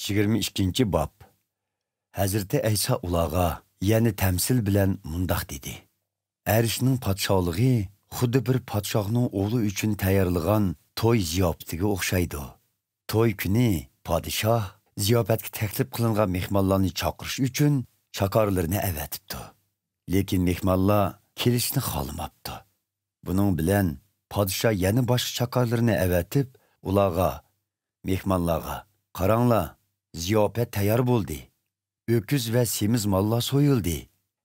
22 bab. Hazreti İsa ulağa, yani temsil bilen mundaq dedi. Erişinin patşalığı, xuddi bir patşağının oğlu üçün tayarlıgan toy ziyafetiga o'xshaydi. Toy kuni padişah ziyafetga taklif qilingan mehmonlarni chaqirish uchun chakorlarni avatibdi. Lekin mehmonlar kelishni xohlamabdi. Buning bilan padişah yana boshqa chakorlarni avatib, ularga, mehmonlarga, qaranglar, ziyofat tayyor bo'ldi. Öküz ve semiz mallar soyuldu.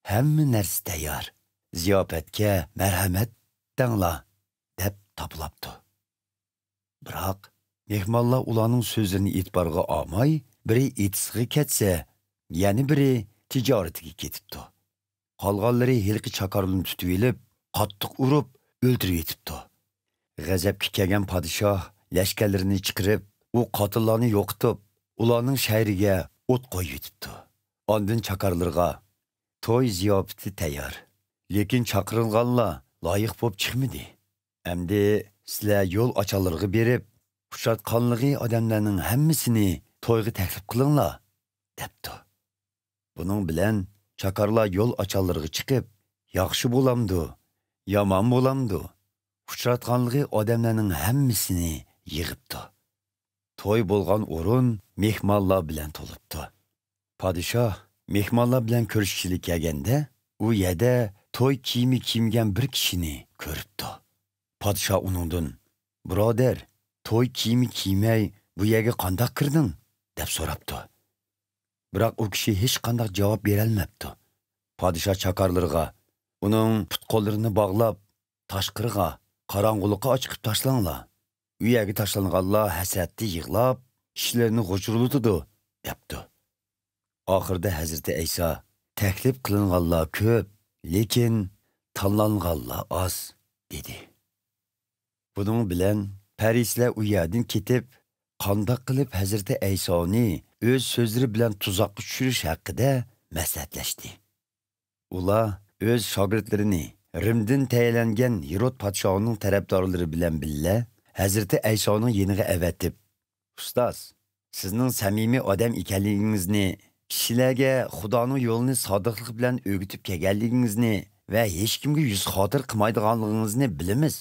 Hamma narsa tayyor. Ziyofatga marhamat danglar, deb toplabdi. Biroq mehmonlar ularning so'zlarini e'tiborga olmay, biri etisiga ketsa, yana biri tijoratiga ketibdi. Qolganlari hilqi chakorlarni tutib elib, qattiq urib, o'ldirib yetibdi. G'azabga kelgan podshoh lashkarlarini chiqarib, u qotillarni yo'qitib, ularning shahriga o't qo'yib yetibdi. Ondan chakorlarga to'y ziyofati tayyor. Lekin chaqirilganlar loyiq bo'lib chiqmadi. Endi sizlar yo'l ochanlarga berib, uchratqanligi odamlarning hammasini to'yga taklif qilinglar, debdi. Buning bilan chakorlar yo'l ochanlarga chiqib, yaxshi bo'lamdi, yomon bo'lamdi, uchratqanligi odamlarning hammasini yig'ibdi. To'y bo'lgan o'rin mehmonlar bilan to'libdi. Padişah mehmonlar bilan ko'rishchilik kelganda, u yerda to'y kiyimi kiygan bir kishini ko'ribdi. Padişah uningdan, "Birodar, to'y kiyimi kiymay bu yerga qanday kirding?" deb so'rabdi. Biroq u kishi hech qanday javob bera olmabdi. Padişah chakorlarga, uning put-qo'llarini bog'lab, tashqariga, qorong'ulikqa chiqib tashlanglar. U yerga tashlanganlar hasratda yig'lab, ishlarini g'uchurlutidi, debdi. Oxirida Hazreti İsa taklif qilinganlar ko'p, lekin tanlanganlar oz, dedi. Buning bilan farislar u yerdan ketib, qandoq qilib Hazreti İsa'ni o'z so'zlari bilan tuzoqqa tushirish haqida maslahatlashdi. Ular o'z shogirdlarini Rimdan tayinlangan Herod podshohining tarafdorlari bilan birga Hazreti İsa'ning yeniga avatib, "Ustoz, sizning samimiy odam ekanligingizni, kishilarga Xudoning yo'lini sodiqlik bilan o'rgatib kelganligingizni va hech kimga yuz xotir qilmaydiganligingizni bilamiz.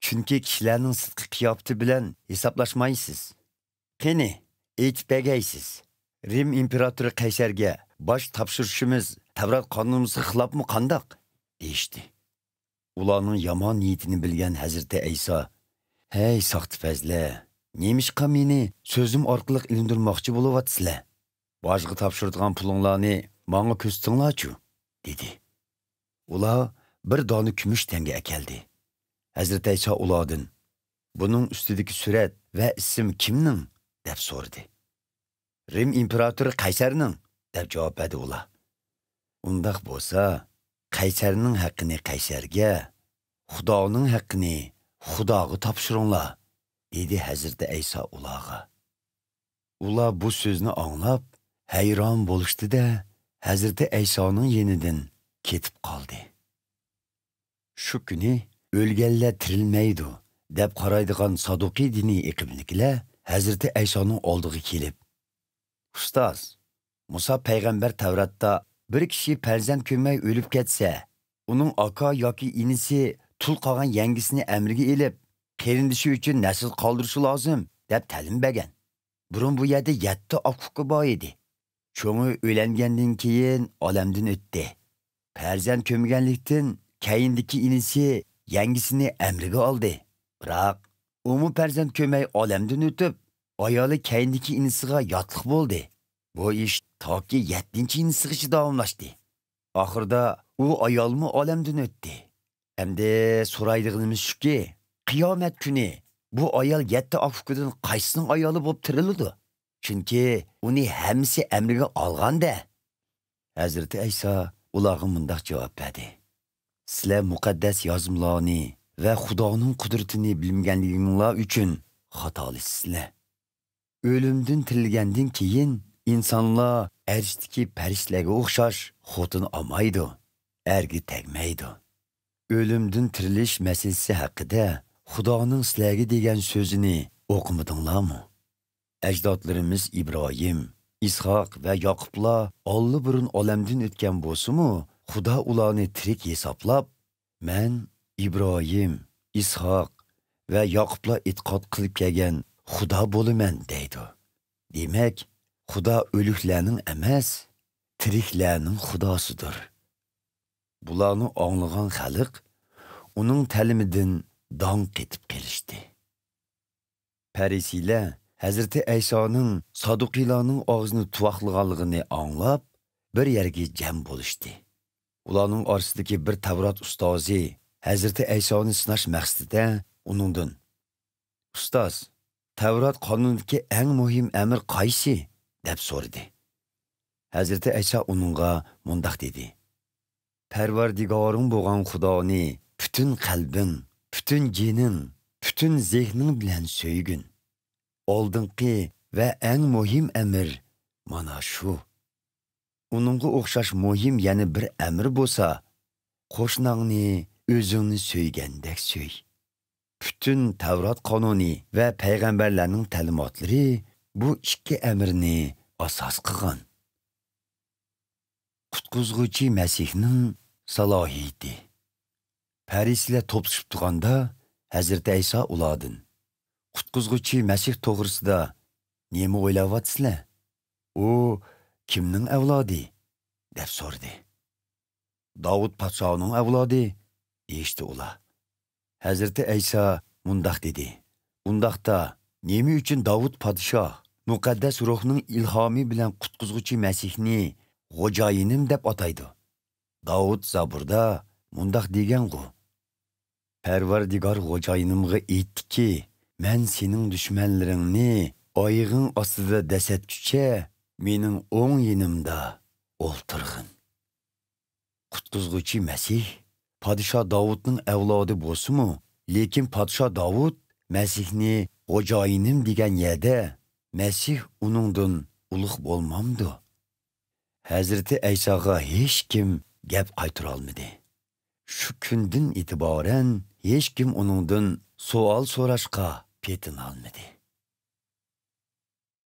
Chunki kishilarning sidqi qiyofati bilan hisoblashmaysiz. Qani, aytib bergaysiz. Rim imperatori Qaysarga bosh topshirishimiz Tavrat qonunimizga xilofmi qandoq?" deyishdi. Ularning yomon niyatini bilgan Hazreti İsa, "Hey soxtipazlar, nemishqa meni so'zim orqali ilindirmoqchi bo'lyapsizlar? Boshqa topshiradigan pulinglarni menga ko'rsatinglar-chu", dedi. Ular bir dona kumush tanga akeldi. Hazreti İsa ulardan, "Buning ustidagi surat va ism kimning?" deb so'radi. "Rim imperatori Qaysarning", deb javob berdi ular. "Undaq bo'lsa, Qaysarning haqqini Qaysarga, Xudoning haqqini Xudoga topshiringlar", dedi Hazreti İsa ularga. Ular bu so'zni anglab, hayron bo'lishdi-da, Hazreti İsa'ning yenidan ketib qoldi. Shu kuni o'lganlar tirilmaydi deb qaraydigan Saduqiy diniy iqimliklar Hazreti İsa'ning oldiga kelib, "Ustoz, Musa payg'ambar Tavratda bir kishi farzand ko'rmay o'lib ketsa, uning aka yoki inisi tul qolgan yangisini amriga elib, qarindishi uchun nasl qoldirishi lozim deb ta'lim bergan. Burun bu yerda 7 oq-huquqi bor edi. Cho'ngi o'langandan keyin olamdan o'tdi. Farzand ko'mganlikdan keyindiki inisi yangisini amriga oldi. Biroq u farzand ko'may olamdan o'tib, ayoli keyindiki inisiga yotliq bo'ldi. Bu ish toki 7-inisigacha davomlashdi. Oxirida u ayolmi olamdan o'tdi. Endi so'raydiganimiz shuki, qiyomat kuni bu ayol 7 oq-huquqdan qaysisining ayoli bo'lib tiriladi? Chunki uni hammasi amriga olganda." Hazreti İsa ularga mundaq javob berdi: "Sizlar muqaddas yozmalarni va Xudoning qudratini bilmaganliginglar uchun xatolisizlar. O'limdan tirilgandan keyin insonlar arshdagi farishtalarga o'xshash xotin olmaydi, erga tegmaydi. O'limdan tirilish masalasi haqida Xudoning sizlarga degan so'zini o'qimadinglarmi? Ajdodlarimiz İbrahim, İshak ve Yakup'la allı burun olamdan ötken bolsa-mı, Xudo ularni tirik hesaplab, men İbrahim, İshak ve Yakup'la e'tiqod qilib kelgan Xudo bo'laman deydi. Demak, Xudo o'liklarning emas, tiriklarning Xudosidir. Bularni anglagan xalq uning ta'limidan dong ketib kelishdi. Parisiylar Hazreti Aysoning Saduqiylarning og'zini tuvoqlaganligini anglab, bir yerga jam bo'lishdi. Ularning orasidagi bir Tavrat ustozi Hazreti Aysoni sinash maqsadida uningdan: "Ustoz, Tavrat qonunidagi eng muhim amr qaysi?" deb so'radi. Hazreti Ayso uningga mundaq dedi: "Parvardigoring bo'lgan Xudoni butun qalbing, butun jining, butun zehning bilan so'ygin. Oldingi va eng muhim amr mana shu. Uningga o'xshash muhim yana bir amr bo'lsa, qo'shningni o'zingni so'ygandek so'y." Bütün Tavrat qonuni va payg'ambarlarning ta'limotlari bu ikki amrni asos qilgan. Qutquzg'uchi Masihning salohiyati. Parislar to'plashib turganda Hazreti Ayso ulardan: "Qutquzg'uchi Masih to'g'risida nima o'ylayapsizlar? U kimning avlodi?" deb so'radi. "Davud podshoning avlodi", deyishdi ular. Hazreti Ayso mundaq dedi: "Undaqda nima uchun Davud podshoh muqaddas ruhning ilhomi bilan qutquzg'uchi Masihni Xo'jayinim deb ataydi? Davud Zaburda mundaq degan-ku: Parvardigor Xo'jayinimga aytdiki, men sening dushmanlaringni oyog'ing ostida dasatgucha mening o'ng yonimda o'ltirg'in." Qutquzg'uchi Masih Padişah Davud'ның avlodi bo'lsa-mu, lekin Padişah Davud Masihni Xo'jayinim degan yerda Masih uningdan ulug' bo'lmamdi. Hazreti Aysoga hech kim gap qaytara olmadi. Shu kundan e'tiboran hech kim uningdan savol so'rashga petin olmadi.